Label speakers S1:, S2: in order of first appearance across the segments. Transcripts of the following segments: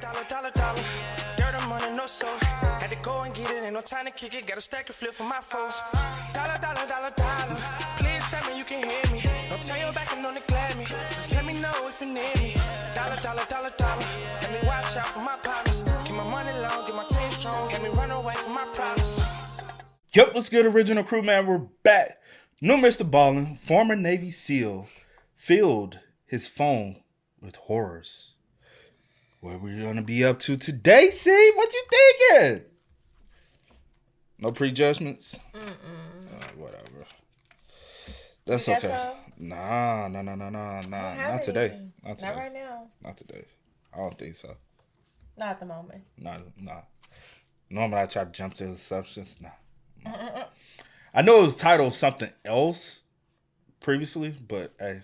S1: Dollar, dollar, dollar. Dirt on money, no soul. Had to go and get it, ain't no time to kick it. Got a stack and flip for my foes. Dollar, dollar, dollar, dollar. Please tell me you can hear me. Don't turn your back and don't neglect me. Just let me know if you need me. Dollar, dollar, dollar, dollar. Let me watch out for my partners. Keep my money long, get my team strong. Let me run away from my problems.
S2: Yup, what's good, original crew, man? We're back. New Mr. Ballin, former Navy SEAL, filled his phone with horrors. What we're going to be up to today, see? What you thinking? No prejudgments? Whatever. That's okay.
S3: So?
S2: Nah. Not today. Not
S3: right now.
S2: Not today. I don't think so.
S3: Not at the moment.
S2: Nah. Normally I try to jump to the substance. Nah. I know it was titled something else previously, but hey.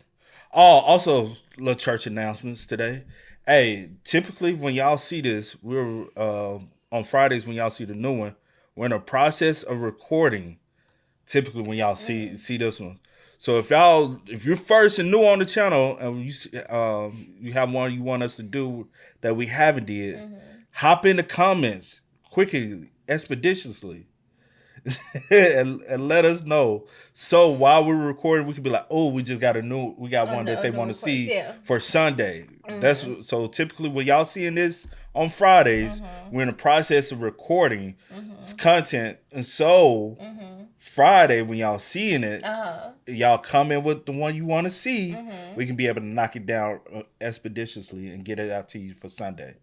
S2: Oh, also little church announcements today. Hey, typically when y'all see this, we're on Fridays when y'all see the new one, we're in a process of recording. Typically when y'all see this one. So if you're first and new on the channel and you have one you want us to do that we haven't did, hop in the comments quickly, expeditiously. and let us know. So while we're recording, we can be like, oh, we got one that they want to see for Sunday. That's so typically when y'all seeing this on Fridays, we're in the process of recording content. And so Friday, when y'all seeing it, y'all come in with the one you want to see. We can be able to knock it down expeditiously and get it out to you for Sunday.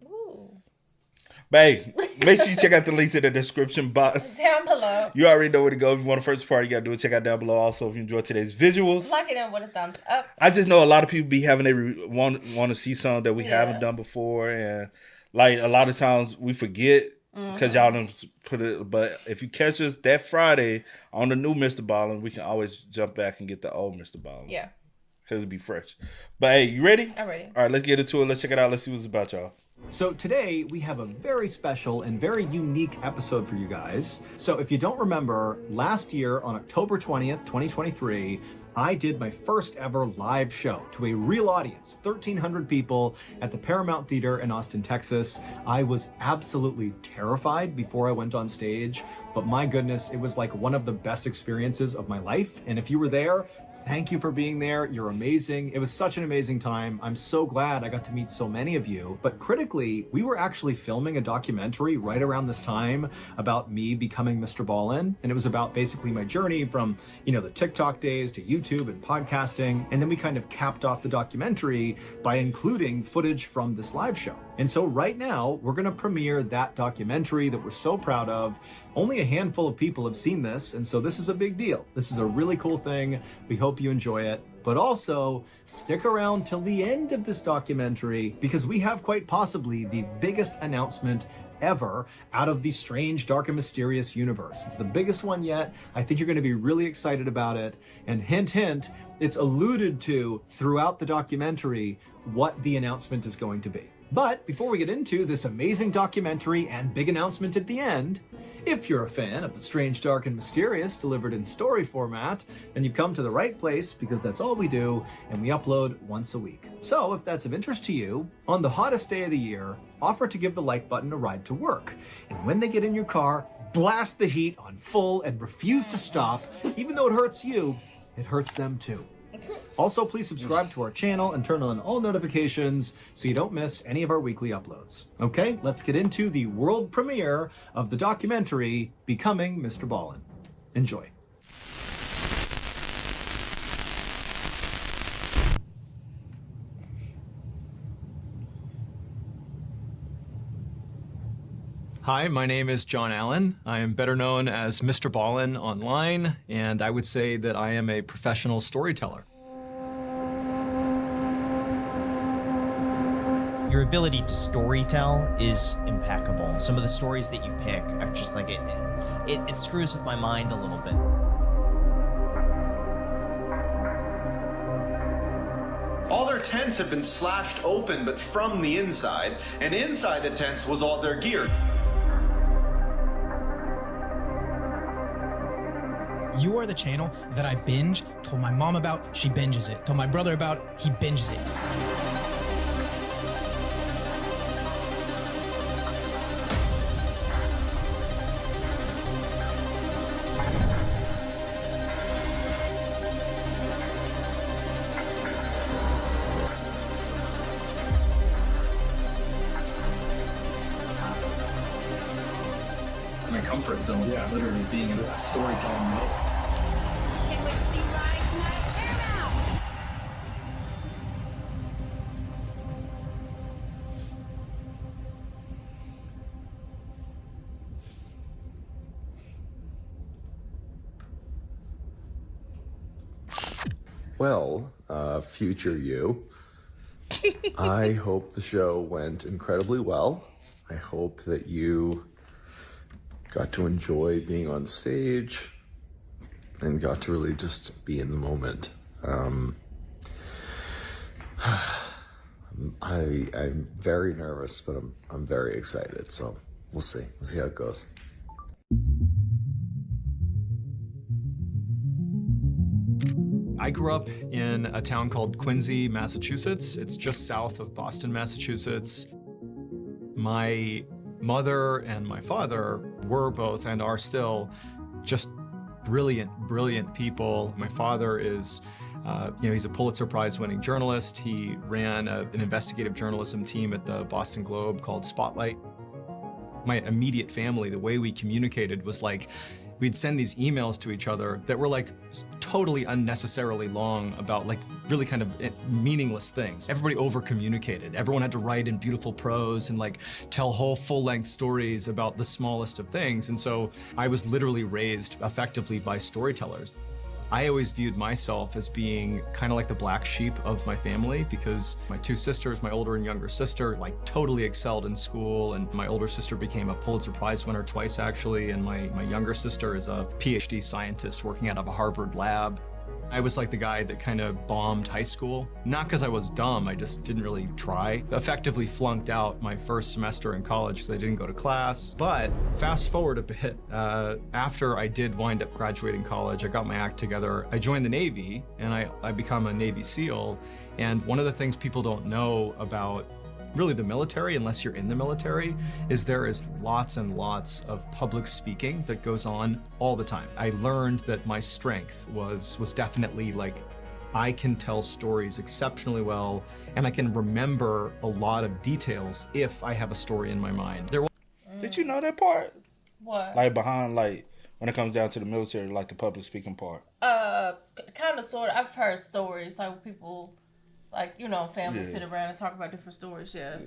S2: But hey, make sure you check out the links in the description box.
S3: Down below.
S2: You already know where to go. If you want the first part, you got to do it. Check out down below. Also, if you enjoy today's visuals.
S3: Like it in with a thumbs up.
S2: I just know a lot of people be having want to see something that we haven't done before. And like a lot of times we forget because y'all don't put it. But if you catch us that Friday on the new Mr. Ballin, we can always jump back and get the old Mr. Ballin.
S3: Yeah.
S2: Because it'd be fresh. But hey, you ready?
S3: I'm ready.
S2: All right, let's get into it. Let's check it out. Let's see what's about, y'all.
S4: So today we have a very special and very unique episode for you guys. So if you don't remember, last year on October 20th, 2023, I did my first ever live show to a real audience, 1,300 people at the Paramount Theater in Austin, Texas. I was absolutely terrified before I went on stage, but my goodness, it was like one of the best experiences of my life. And if you were there, thank you for being there. You're amazing. It was such an amazing time. I'm so glad I got to meet so many of you. But critically, we were actually filming a documentary right around this time about me becoming Mr. Ballin. And it was about basically my journey from, the TikTok days to YouTube and podcasting. And then we kind of capped off the documentary by including footage from this live show. And so right now, we're going to premiere that documentary that we're so proud of. Only a handful of people have seen this, and so this is a big deal. This is a really cool thing. We hope you enjoy it. But also, stick around till the end of this documentary because we have quite possibly the biggest announcement ever out of the strange, dark, and mysterious universe. It's the biggest one yet. I think you're going to be really excited about it. And hint, hint, it's alluded to throughout the documentary what the announcement is going to be. But before we get into this amazing documentary and big announcement at the end, if you're a fan of the strange, dark, and mysterious delivered in story format, then you've come to the right place because that's all we do, and we upload once a week. So if that's of interest to you, on the hottest day of the year, offer to give the like button a ride to work. And when they get in your car, blast the heat on full and refuse to stop. Even though it hurts you, it hurts them too. Also, please subscribe to our channel and turn on all notifications so you don't miss any of our weekly uploads. Okay, let's get into the world premiere of the documentary, Becoming Mr. Ballin. Enjoy. Hi, my name is John Allen. I am better known as Mr. Ballin online, and I would say that I am a professional storyteller.
S5: Your ability to storytell is impeccable. Some of the stories that you pick are just like it screws with my mind a little bit.
S6: All their tents have been slashed open, but from the inside, and inside the tents was all their gear.
S7: You are the channel that I binge, told my mom about, she binges it. Told my brother about, he binges it.
S8: comfort zone. Yeah, literally being in a storytelling mode.
S9: Can't wait to see you live tonight at Paramount.
S10: Well, future you, I hope the show went incredibly well. I hope that you got to enjoy being on stage and got to really just be in the moment. I'm very nervous, but I'm very excited. So we'll see. We'll see how it goes.
S4: I grew up in a town called Quincy, Massachusetts. It's just south of Boston, Massachusetts. My mother and my father were both and are still just brilliant people. My father is, he's a Pulitzer Prize winning journalist. He ran an investigative journalism team at the Boston Globe called Spotlight. My immediate family, the way we communicated was like, we'd send these emails to each other that were like totally unnecessarily long about like really kind of meaningless things. Everybody over communicated. Everyone had to write in beautiful prose and like tell whole full-length stories about the smallest of things. And so I was literally raised effectively by storytellers. I always viewed myself as being kind of like the black sheep of my family because my two sisters, my older and younger sister, like totally excelled in school, and my older sister became a Pulitzer Prize winner twice actually, and my younger sister is a PhD scientist working out of a Harvard lab. I was like the guy that kind of bombed high school, not because I was dumb, I just didn't really try. Effectively flunked out my first semester in college because I didn't go to class. But fast forward a bit, after I did wind up graduating college, I got my act together, I joined the Navy, and I become a Navy SEAL. And one of the things people don't know about really the military, unless you're in the military, is there is lots and lots of public speaking that goes on all the time. I learned that my strength was definitely like, I can tell stories exceptionally well, and I can remember a lot of details if I have a story in my mind.
S2: Did you know that part?
S3: What?
S2: Like behind, like when it comes down to the military, like the public speaking part.
S3: Kind of, sort of. I've heard stories like people, like, families sit around and talk about different stories. Yeah.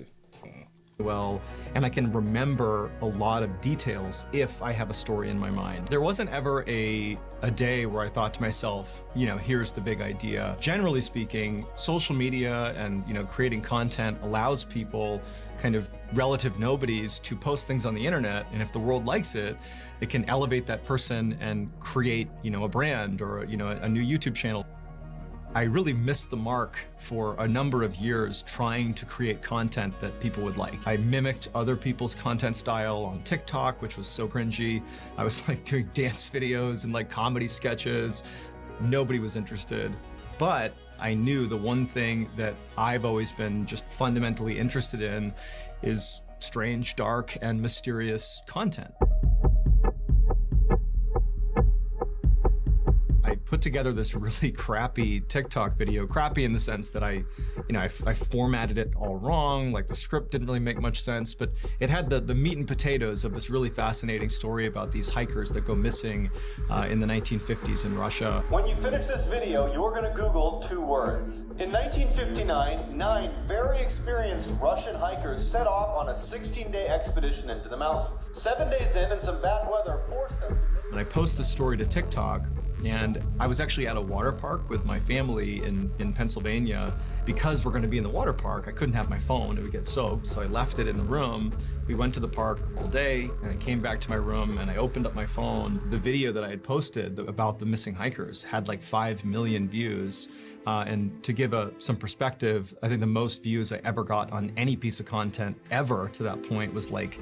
S4: Well, and I can remember a lot of details if I have a story in my mind. There wasn't ever a day where I thought to myself, here's the big idea. Generally speaking, social media and, creating content allows people, kind of relative nobodies, to post things on the internet, and if the world likes it, it can elevate that person and create, a brand or, a new YouTube channel. I really missed the mark for a number of years trying to create content that people would like. I mimicked other people's content style on TikTok, which was so cringy. I was like doing dance videos and like comedy sketches. Nobody was interested. But I knew the one thing that I've always been just fundamentally interested in is strange, dark, and mysterious content. I put together this really crappy TikTok video, crappy in the sense that I formatted it all wrong, like the script didn't really make much sense, but it had the meat and potatoes of this really fascinating story about these hikers that go missing in the 1950s in Russia.
S6: When you finish this video, you're going to Google 2 words. In 1959, 9 very experienced Russian hikers set off on a 16-day expedition into the mountains. 7 days in and some bad weather forced them to...
S4: And I post the story to TikTok, and I was actually at a water park with my family in Pennsylvania. Because we're going to be in the water park, I couldn't have my phone, it would get soaked, so I left it in the room. We went to the park all day, and I came back to my room, and I opened up my phone. The video that I had posted about the missing hikers had like 5 million views. And to give some perspective, I think the most views I ever got on any piece of content ever to that point was like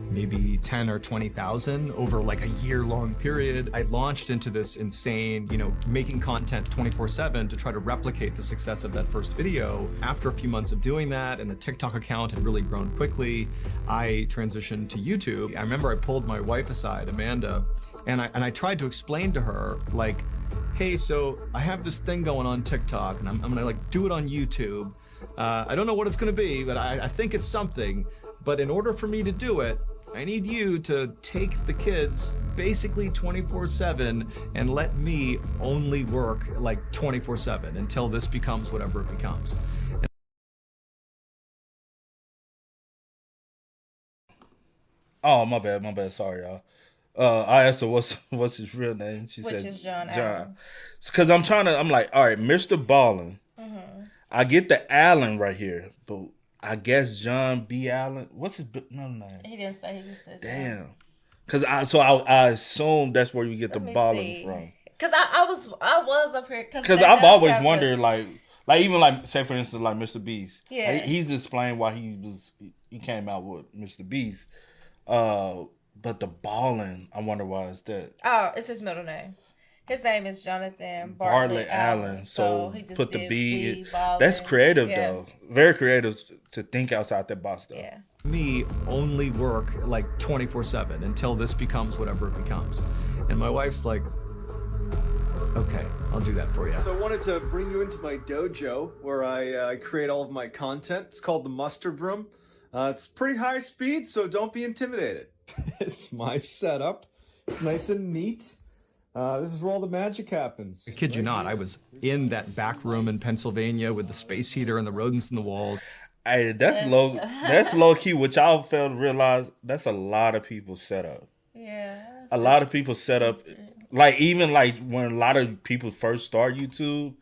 S4: maybe 10 or 20,000 over like a year-long period. I launched into this insane, making content 24/7 to try to replicate the success of that first video. After a few months of doing that, and the TikTok account had really grown quickly, I transitioned to YouTube. I remember I pulled my wife aside, Amanda, and I tried to explain to her, like, hey, so I have this thing going on TikTok, and I'm gonna like do it on YouTube. I don't know what it's gonna be, but I think it's something. But in order for me to do it, I need you to take the kids basically 24/7 and let me only work like 24/7 until this becomes whatever it becomes.
S2: Oh, my bad. Sorry, y'all. I asked her what's his real name. She
S3: Which
S2: said
S3: is John
S2: John.
S3: Allen.
S2: Because I'm like, all right, Mr. Ballin.
S3: Mm-hmm.
S2: I get the Allen right here, but I guess John B. Allen. What's his middle name?
S3: He didn't say. He just said.
S2: Damn. Because I assume that's where you get the Ballin from.
S3: Because I was up here.
S2: Because I've always wondered, like even like say for instance like Mr. Beast.
S3: Yeah.
S2: Like, he's explained why he came out with Mr. Beast. But the Ballin, I wonder why is that.
S3: Oh, it's his middle name. His name is Jonathan
S2: Bartlett Allen. So
S3: he just
S2: put the
S3: did
S2: B.
S3: Ballin.
S2: That's creative though. Very creative to think outside that box though.
S3: Yeah.
S4: Me only work like 24/7 until this becomes whatever it becomes. And my wife's like, okay, I'll do that for you.
S11: So I wanted to bring you into my dojo where I create all of my content. It's called the Mustard Room. It's pretty high speed, so don't be intimidated. It's my setup. It's nice and neat. This is where all the magic happens.
S4: I kid you not, I was in that back room in Pennsylvania with the space heater and the rodents in the walls.
S2: Hey, that's low key, which I failed to realize. That's a lot of people's setup.
S3: Yeah.
S2: A lot of people set up, like even like when a lot of people first start YouTube,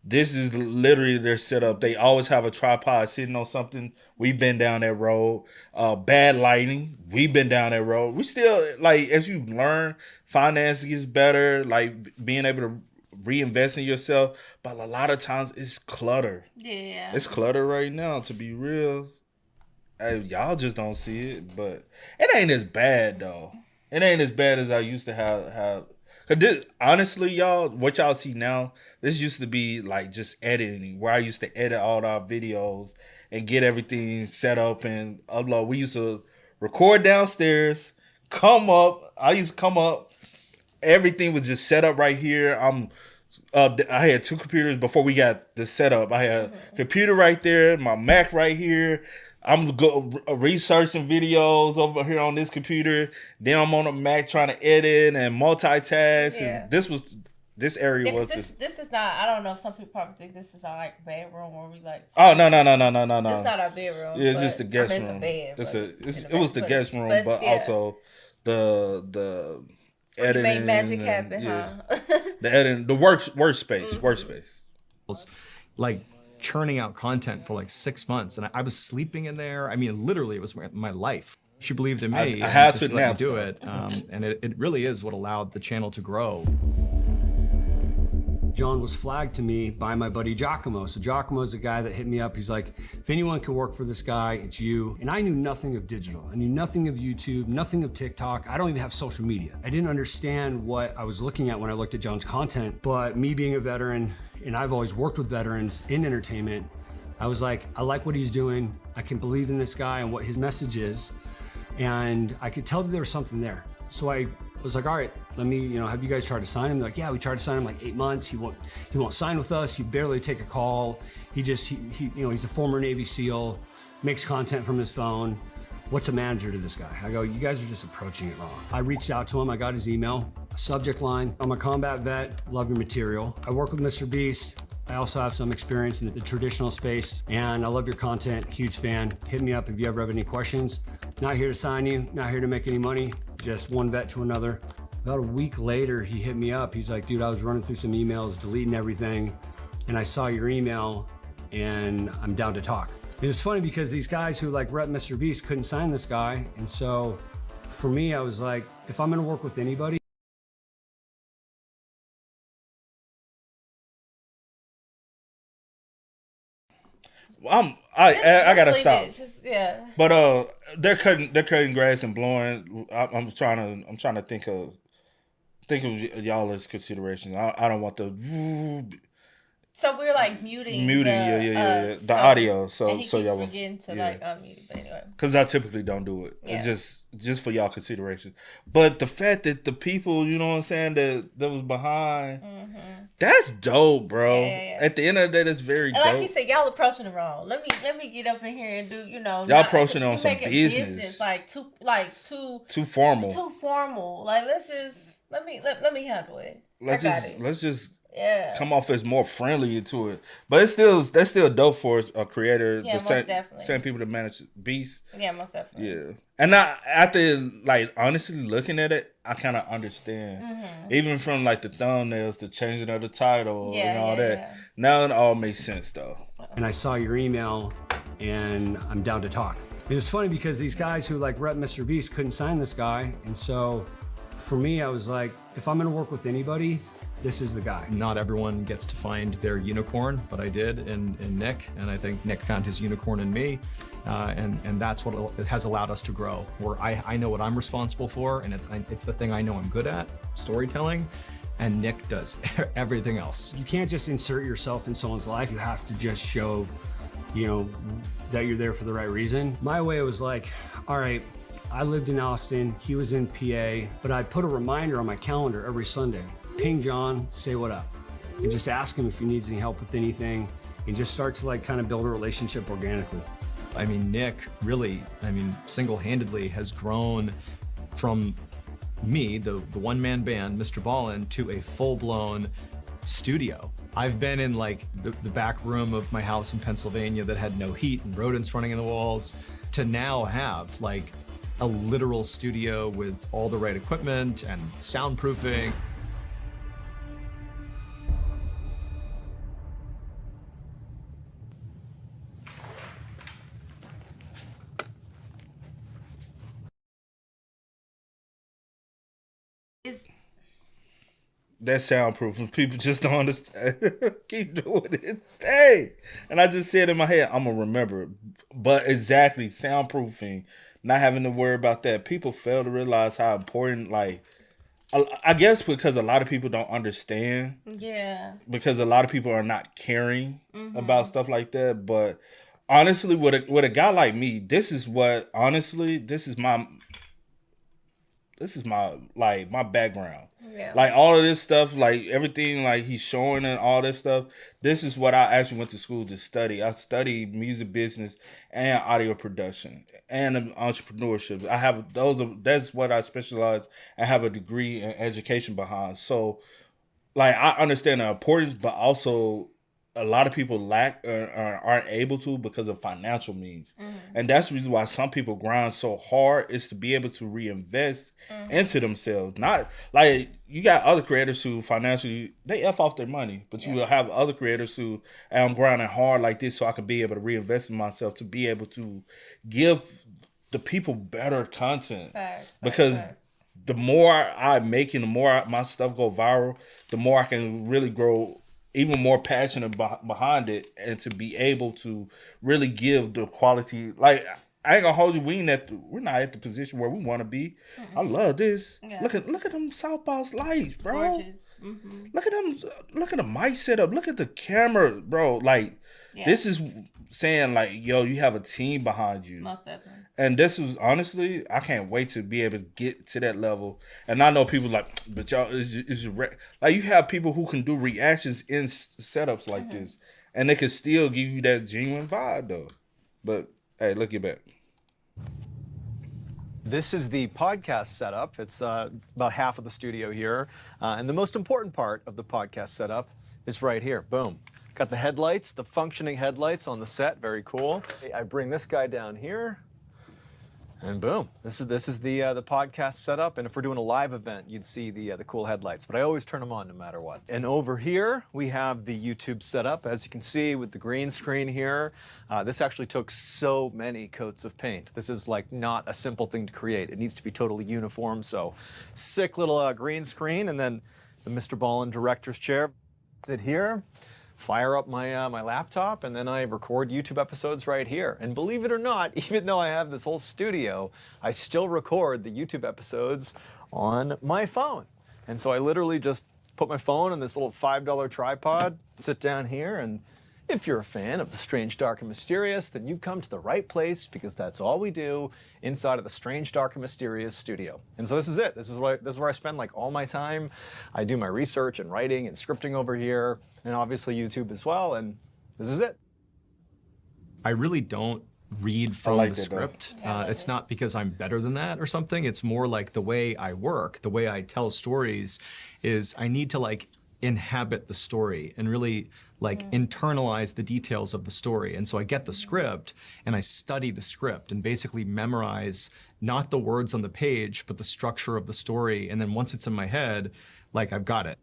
S2: this is literally their setup. They always have a tripod sitting on something. We've been down that road. Bad lighting. We've been down that road. We still, like, as you learn, finance gets better, like being able to reinvest in yourself. But a lot of times it's clutter.
S3: Yeah. It's
S2: clutter right now, to be real. Hey, y'all just don't see it, but it ain't as bad, though. It ain't as bad as I used to have. Cause this, honestly, y'all, what y'all see now, this used to be like just editing, where I used to edit all our videos and get everything set up and upload. We used to record downstairs, come up. I used to come up. Everything was just set up right here. I had two computers before we got the setup. I had a computer right there, my Mac right here. I'm researching videos over here on this computer. Then I'm on a Mac trying to edit and multitask.
S3: Yeah.
S2: And this area was
S3: this is not. I don't know if some people probably think this is our like bedroom where we like.
S2: Oh no.
S3: It's not our bedroom.
S2: Yeah, it's just the guest room.
S3: It's a bed.
S2: It was the guest room, but also the editing.
S3: Made magic happen,
S2: yeah,
S3: huh?
S2: The editing, the workspace.
S4: Like churning out content for like 6 months, and I was sleeping in there. I mean, literally, it was my life. She believed in me.
S2: I had
S4: so
S2: to
S4: she let me do
S2: nap
S4: it, and it really is what allowed the channel to grow.
S12: John was flagged to me by my buddy Giacomo. So Giacomo's the guy that hit me up. He's like, if anyone can work for this guy, it's you. And I knew nothing of digital. I knew nothing of YouTube, nothing of TikTok. I don't even have social media. I didn't understand what I was looking at when I looked at John's content. But me being a veteran, and I've always worked with veterans in entertainment, I was like, I like what he's doing. I can believe in this guy and what his message is. And I could tell that there was something there. So I was like, all right, let me, have you guys tried to sign him? They're like, yeah, we tried to sign him like 8 months. He won't sign with us. He barely take a call. He's a former Navy SEAL, makes content from his phone. What's a manager to this guy? I go, you guys are just approaching it wrong. I reached out to him. I got his email, subject line, I'm a combat vet, love your material. I work with Mr. Beast. I also have some experience in the traditional space, and I love your content, huge fan. Hit me up if you ever have any questions. Not here to sign you, not here to make any money, just one vet to another. About a week later, he hit me up. He's like, dude, I was running through some emails, deleting everything, and I saw your email, and I'm down to talk. It was funny because these guys who like rep Mr. Beast couldn't sign this guy, and so for me, I was like, if I'm gonna work with anybody,
S2: I gotta stop.
S3: Yeah.
S2: But they're cutting grass and blowing. I'm trying to think of y'all as consideration. I don't want the
S3: So we're like muting
S2: the audio. So
S3: and he
S2: so
S3: keeps
S2: y'all
S3: forgetting to like unmute. But anyway,
S2: because I typically don't do it.
S3: Yeah.
S2: It's just for y'all consideration. But the fact that the people, you know what I'm saying, that was behind, that's dope, bro.
S3: Yeah.
S2: At the end of the day, that's very
S3: and
S2: dope.
S3: like he said, y'all approaching it wrong. Let me get up in here and do
S2: Y'all approaching it on some business.
S3: like too
S2: formal.
S3: Too formal. Like let me handle it.
S2: Let's just
S3: Yeah.
S2: come off as more friendly to it. But that's still dope for a creator.
S3: Yeah, most definitely.
S2: Same people that manage Beast.
S3: Yeah, most definitely.
S2: Yeah. And after like honestly looking at it, I kind of understand. Even from like the thumbnails, the changing of the title and all that.
S3: Yeah.
S2: Now it all makes sense though.
S12: And I saw your email, and I'm down to talk. It was funny because these guys who like rep Mr. Beast couldn't sign this guy, and so for me, I was like, if I'm gonna work with anybody, this is the guy.
S4: Not everyone gets to find their unicorn, but I did in Nick, and I think Nick found his unicorn in me, and that's what it has allowed us to grow. Where I know what I'm responsible for, and it's the thing I know I'm good at, storytelling, and Nick does everything else.
S12: You can't just insert yourself in someone's life. You have to just show, that you're there for the right reason. My way was like, all right, I lived in Austin, he was in PA, but I put a reminder on my calendar every Sunday. Ping John, say what up, and just ask him if he needs any help with anything, and just start to like kind of build a relationship organically.
S4: I mean, Nick really, single-handedly has grown from me, the one-man band, Mr. Ballin, to a full-blown studio. I've been in like the back room of my house in Pennsylvania that had no heat and rodents running in the walls, to now have like a literal studio with all the right equipment and soundproofing.
S2: That's soundproof, and people just don't understand. Keep doing it. Hey, and I just said in my head, I'm gonna remember it. But exactly, soundproofing, not having to worry about that. People fail to realize how important, like, I guess because a lot of people don't understand.
S3: Yeah.
S2: Because a lot of people are not caring about stuff like that. But honestly, with a guy like me, this is my like my background.
S3: Yeah.
S2: Like all of this stuff, like everything like he's showing and all this stuff, this is what I actually went to school to study. I studied music business and audio production and entrepreneurship. That's what I specialize and have a degree in education behind. So like I understand the importance, but also a lot of people lack or aren't able to because of financial means. And that's the reason why some people grind so hard, is to be able to reinvest into themselves. Not like you got other creators who financially, they F off their money, but you will have other creators who, I'm grinding hard like this so I can be able to reinvest in myself, to be able to give the people better content. Because the more I make and the more my stuff go viral, the more I can really grow even more passionate behind it, and to be able to really give the quality. Like, I ain't gonna hold you. We're not at the position where we want to be. I love this. Yeah. Look at them Southpaw lights, bro.
S3: Gorgeous.
S2: Look at the mic setup. Look at the camera, bro. Like, this is saying like, yo, you have a team behind you.
S3: Most definitely.
S2: And this is honestly, I can't wait to be able to get to that level. And I know people like, but y'all like you have people who can do reactions in setups like this, and they can still give you that genuine vibe though. But hey, look at back.
S4: This is the podcast setup. It's about half of the studio here. And the most important part of the podcast setup is right here. Boom. Got the headlights, the functioning headlights on the set. Very cool. I bring this guy down here. And boom, this is the podcast setup. And if we're doing a live event, you'd see the cool headlights. But I always turn them on no matter what. And over here, we have the YouTube setup. As you can see with the green screen here, this actually took so many coats of paint. This is like not a simple thing to create. It needs to be totally uniform. So sick little green screen, and then the Mr. Ballin director's chair. Sit here. Fire up my my laptop, and then I record YouTube episodes right here. And believe it or not, even though I have this whole studio, I still record the YouTube episodes on my phone. And so I literally just
S11: just put my phone on this little $5 tripod, sit down here, and if you're a fan of the strange, dark, and mysterious, then you've come to the right place, because that's all we do inside of the Strange, Dark, and Mysterious studio. And so this is it. This is where I spend like all my time. I do my research and writing and scripting over here, and obviously YouTube as well, and this is it.
S4: I really don't read from the script. It's not because I'm better than that or something. It's more like the way I work, the way I tell stories is I need to like inhabit the story and really like internalize the details of the story. And so I get the script and I study the script and basically memorize not the words on the page, but the structure of the story. And then once it's in my head, like I've got it.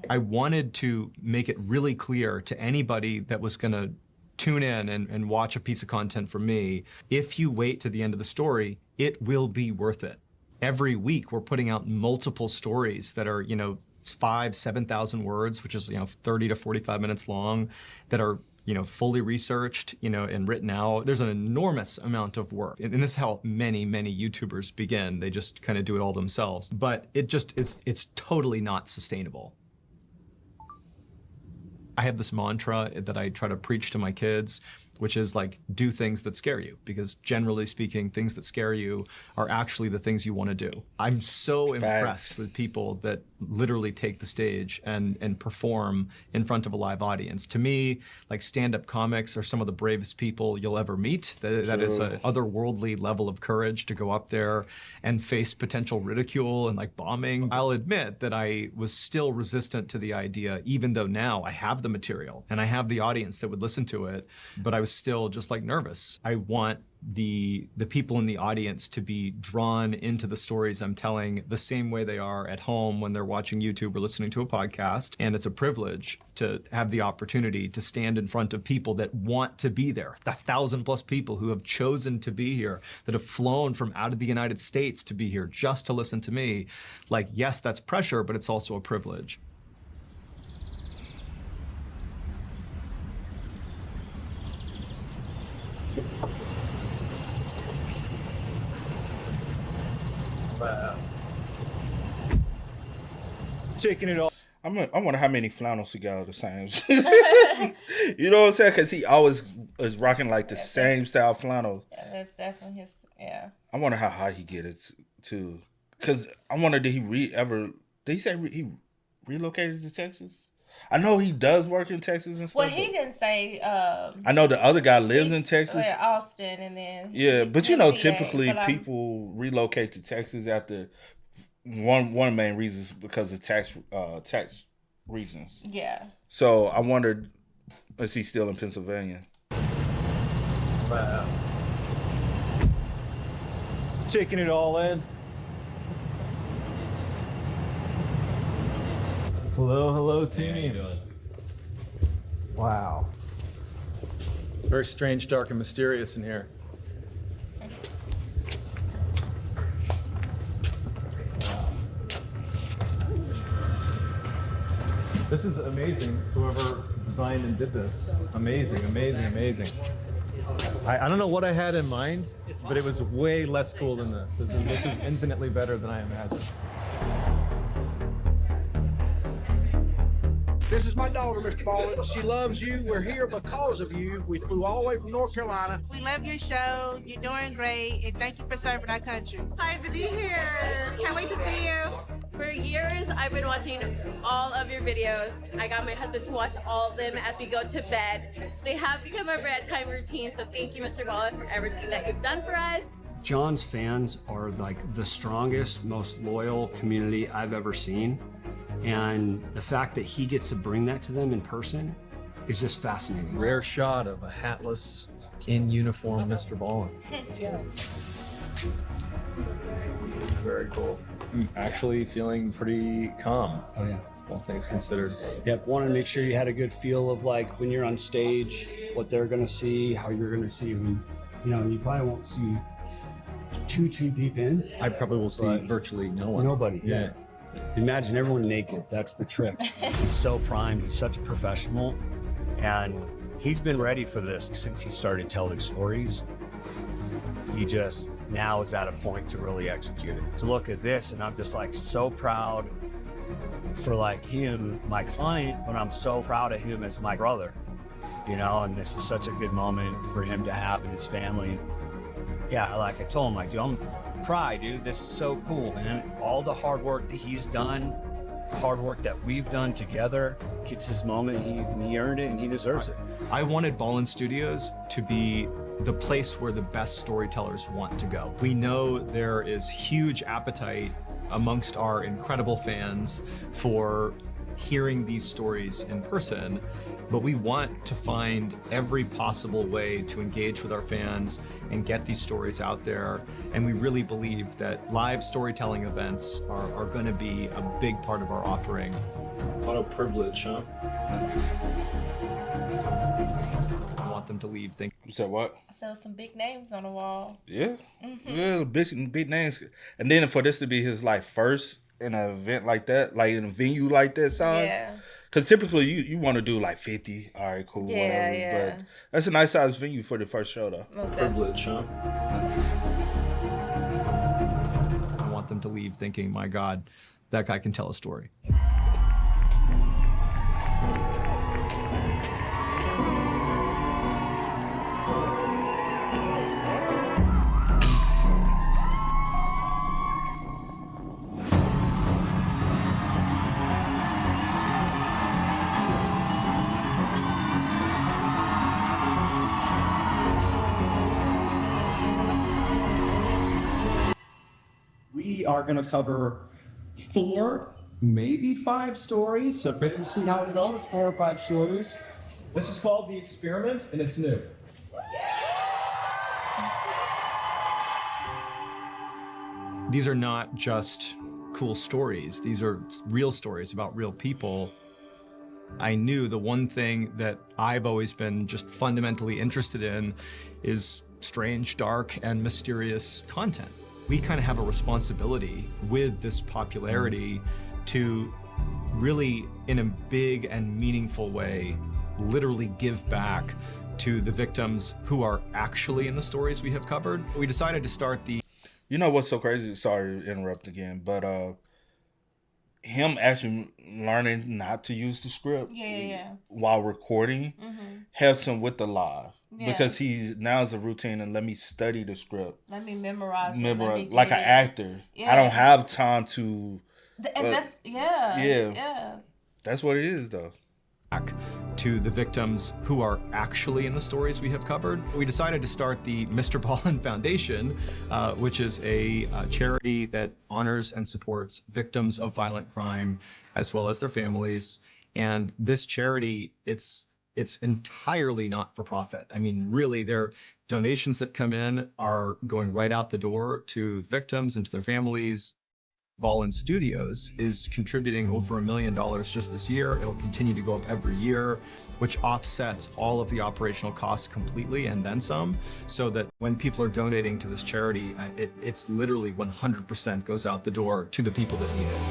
S4: I wanted to make it really clear to anybody that was gonna tune in and watch a piece of content from me. If you wait to the end of the story, it will be worth it. Every week we're putting out multiple stories that are, 7,000 words, which is 30 to 45 minutes long, that are fully researched, and written out. There's an enormous amount of work. And this is how many YouTubers begin. They just kind of do it all themselves. But it's totally not sustainable. I have this mantra that I try to preach to my kids, which is like, do things that scare you, because generally speaking, things that scare you are actually the things you want to do. I'm so impressed with people that literally take the stage and perform in front of a live audience. To me, like stand-up comics are some of the bravest people you'll ever meet. That is an otherworldly level of courage to go up there and face potential ridicule and like bombing. I'll admit that I was still resistant to the idea, even though now I have the material and I have the audience that would listen to it, but I was still just like nervous. I want the people in the audience to be drawn into the stories I'm telling the same way they are at home when they're watching YouTube or listening to a podcast. And it's a privilege to have the opportunity to stand in front of people that want to be there. 1,000+ people who have chosen to be here, that have flown from out of the United States to be here just to listen to me. Like, yes, that's pressure, but it's also a privilege.
S11: Taking it all.
S2: I wonder how many flannels he got all the same. You know what I'm saying? Because he always is rocking like the same style flannel.
S3: Yeah, that's definitely his. Yeah.
S2: I wonder how high he get it too. Because I wonder, did he say he relocated to Texas? I know he does work in Texas and stuff.
S3: Well, he didn't say.
S2: I know the other guy lives in Texas.
S3: Austin, and then.
S2: Yeah, but typically people relocate to Texas after one main reason is because of tax reasons.
S3: Yeah.
S2: So I wondered, is he still in Pennsylvania?
S11: Wow. Taking it all in. Hello, team. Wow. Very strange, dark, and mysterious in here. This is amazing. Whoever designed and did this. Amazing. I don't know what I had in mind, but it was way less cool than this. This is infinitely better than I imagined.
S13: This is my daughter, Mr. Baldwin. She loves you. We're here because of you. We flew all the way from North Carolina.
S14: We love your show. You're doing great. And thank you for serving our country. Excited to be here. Can't wait to see you.
S15: For years, I've been watching all of your videos. I got my husband to watch all of them as we go to bed. They have become our bedtime routine, so thank you, Mr. Baldwin, for everything that you've done for us.
S12: John's fans are like the strongest, most loyal community I've ever seen. And the fact that he gets to bring that to them in person is just fascinating.
S11: Rare shot of a hatless, in uniform Mr. Baldwin. Very cool. I'm actually feeling pretty calm.
S12: Oh yeah.
S11: All things considered.
S12: Yep, wanted to make sure you had a good feel of like when you're on stage, what they're gonna see, how you're gonna see them. You probably won't see too deep in.
S11: I probably will see virtually no one.
S12: Nobody. Yeah. Imagine everyone naked. That's the trick. He's so primed. He's such a professional. And he's been ready for this since he started telling stories. He just now is at a point to really execute it. To look at this, and I'm just like so proud for like him, my client, when I'm so proud of him as my brother, you know, and this is such a good moment for him to have in his family. Yeah, like I told him, like, dude, I'm gonna cry, dude. This is so cool, man. All the hard work that he's done, hard work that we've done together, gets his moment. He earned it and he deserves it.
S4: I wanted Ballin Studios to be the place where the best storytellers want to go. We know there is huge appetite amongst our incredible fans for hearing these stories in person, but we want to find every possible way to engage with our fans and get these stories out there. And we really believe that live storytelling events are going to be a big part of our offering.
S11: What a privilege, huh?
S4: I want them to leave thinking.
S2: You said what?
S3: So some big names on the wall.
S2: Yeah. Yeah, big names. And then for this to be his like first in an event like that, like in a venue like that size.
S3: Yeah.
S2: Because typically you want to do like 50. All right, cool,
S3: Yeah,
S2: whatever.
S3: yeah.
S2: But that's a nice size venue for the first show, though.
S3: Most
S11: Privilege, huh?
S4: I want them to leave thinking, my God, that guy can tell a story.
S16: We are going to cover 4, maybe 5 stories. So we'll see how it goes. 4 or 5 stories. This is called The Experiment, and it's new.
S4: These are not just cool stories. These are real stories about real people. I knew the one thing that I've always been just fundamentally interested in is strange, dark, and mysterious content. We kind of have a responsibility with this popularity to really, in a big and meaningful way, literally give back to the victims who are actually in the stories we have covered. We decided to start the...
S2: You know what's so crazy? Sorry to interrupt again, but him actually learning not to use the script while recording helps him with the live.
S3: Yeah.
S2: Because he's now it's a routine and let me study the script.
S3: Let me memorize it. Let me
S2: like an
S3: get it.
S2: actor.
S3: Yeah.
S2: I don't have time to
S3: And that's yeah.
S2: That's what it is though.
S4: Back to the victims who are actually in the stories we have covered. We decided to start the Mr. Ballin Foundation, which is a charity that honors and supports victims of violent crime as well as their families. And this charity, it's entirely not for profit. I mean, really, their donations that come in are going right out the door to victims and to their families. Ballin Studios is contributing over $1 million just this year. It'll continue to go up every year, which offsets all of the operational costs completely and then some, so that when people are donating to this charity, it's literally 100% goes out the door to the people that need it.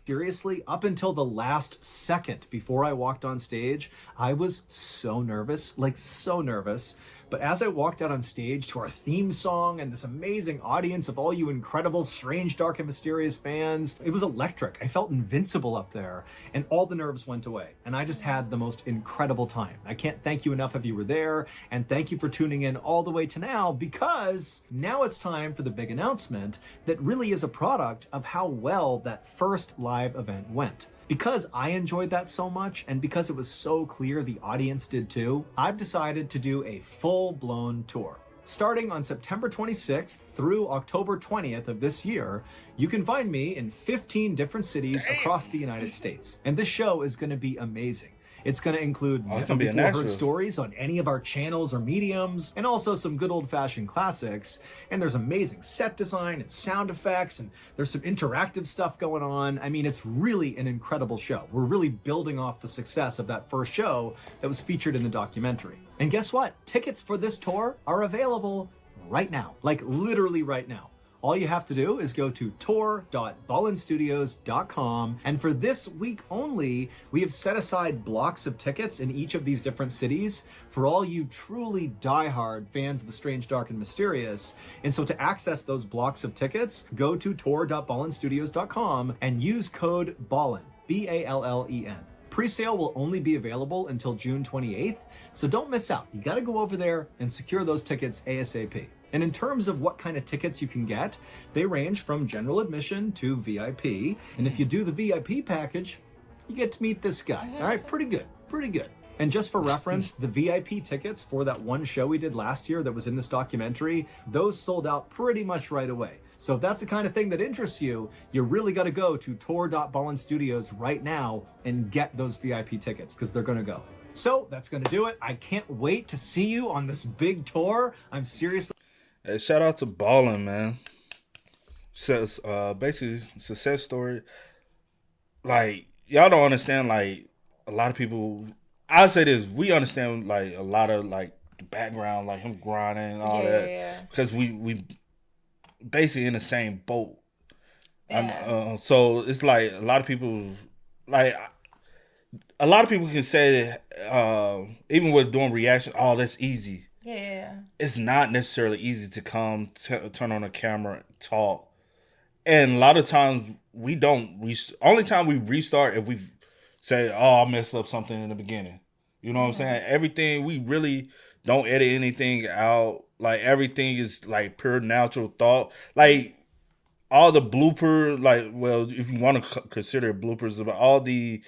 S4: Seriously, up until the last second before I walked on stage, I was so nervous, like so nervous. But as I walked out on stage to our theme song and this amazing audience of all you incredible, strange, dark, and mysterious fans, it was electric. I felt invincible up there, and all the nerves went away. And I just had the most incredible time. I can't thank you enough if you were there, and thank you for tuning in all the way to now, because now it's time for the big announcement that really is a product of how well that first live event went. Because I enjoyed that so much, and because it was so clear the audience did too, I've decided to do a full-blown tour. Starting on September 26th through October 20th of this year, you can find me in 15 different cities across the United States. And this show is going to be amazing. It's going to include
S2: it can be a
S4: never before heard
S2: natural.
S4: stories on any of our channels or mediums, and also some good old-fashioned classics. And there's amazing set design and sound effects, and there's some interactive stuff going on. I mean, it's really an incredible show. We're really building off the success of that first show that was featured in the documentary. And guess what? Tickets for this tour are available right now, like literally right now. All you have to do is go to tour.ballinstudios.com, and for this week only, we have set aside blocks of tickets in each of these different cities for all you truly diehard fans of The Strange, Dark, and Mysterious. And so to access those blocks of tickets, go to tour.ballinstudios.com and use code BALLIN, BALLEN. Pre-sale will only be available until June 28th, so don't miss out. You gotta go over there and secure those tickets ASAP. And in terms of what kind of tickets you can get, they range from general admission to VIP. And if you do the VIP package, you get to meet this guy. All right, pretty good, pretty good. And just for reference, the VIP tickets for that one show we did last year that was in this documentary, those sold out pretty much right away. So if that's the kind of thing that interests you, you really got to go to tour.ballinstudios right now and get those VIP tickets, because they're going to go. So that's going to do it. I can't wait to see you on this big tour. I'm seriously...
S2: Hey, shout out to Ballin, man. Says basically success story. Like, y'all don't understand, like, a lot of people, I'll say this, we understand like a lot of like the background, like him grinding and all that. Because we basically in the same boat. Yeah. So it's like a lot of people can say that even with doing reaction, oh, that's easy.
S3: Yeah.
S2: It's not necessarily easy to come, turn on a camera, talk. And a lot of times we don't. Only time we restart if we say, oh, I messed up something in the beginning. You know what I'm saying? Everything, we really don't edit anything out. Like, everything is like pure natural thought. Like, all the blooper, like, well, if you want to consider bloopers, about all the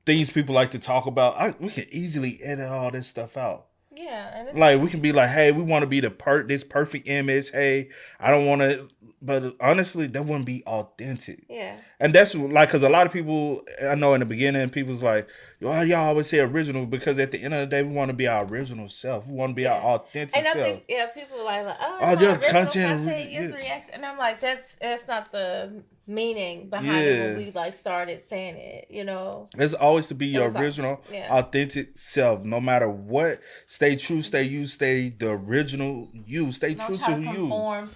S2: things people like to talk about, we can easily edit all this stuff out.
S3: Yeah, and it's
S2: like we can be like, hey, we want to be this perfect image. Hey, I don't want to, but honestly, that wouldn't be authentic.
S3: Yeah,
S2: and that's like, because a lot of people, I know in the beginning, people's like, y'all always say original, because at the end of the day, we want to be our original self. We want to be our authentic
S3: and I
S2: self.
S3: think people are like, oh,
S2: just
S3: content, use reaction, and I'm like, that's not the meaning behind it when we like started saying it, you know.
S2: It's always to be your original, authentic self, no matter what. Stay true, stay you, stay the original you. Stay true to you.
S3: Conform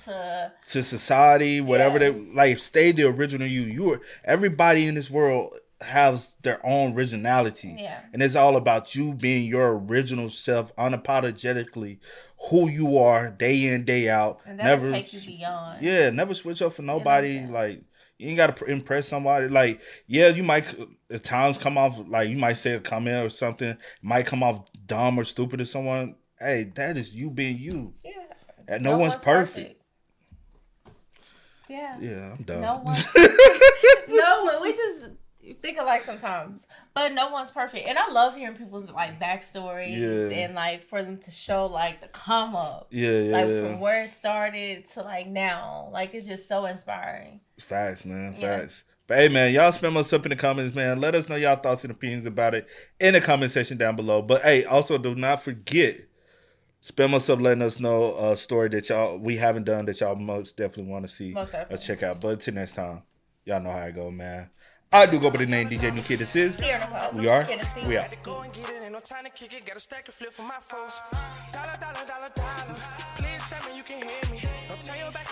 S2: to society, whatever they like. Stay the original you. Everybody in this world has their own originality, and it's all about you being your original self, unapologetically who you are, day in, day out.
S3: And never take you beyond.
S2: Yeah, never switch up for nobody. Like, you ain't got to impress somebody. Like, yeah, you might at times come off, like, you might say a comment or something, might come off dumb or stupid to someone. Hey, that is you being you.
S3: Yeah.
S2: And no one's perfect.
S3: Yeah.
S2: Yeah, I'm done.
S3: No one. No one. We just think alike sometimes, but no one's perfect. And I love hearing people's like backstories and like for them to show like the come up. From where it started to like now. Like, it's just so inspiring.
S2: Facts, man. Facts. But hey, man, y'all spam us up in the comments, man. Let us know y'all thoughts and opinions about it in the comment section down below. But hey, also do not forget, spam us up letting us know a story that we haven't done that y'all most definitely want to see or check out. But until next time, y'all know how it go, man. I do go by the name DJ New Kid. This is We Are. We out.
S1: Go and get it, ain't no time to kick it. Got a stack of flip for my foes. Dollar. Please tell me you can hear me. Don't turn your back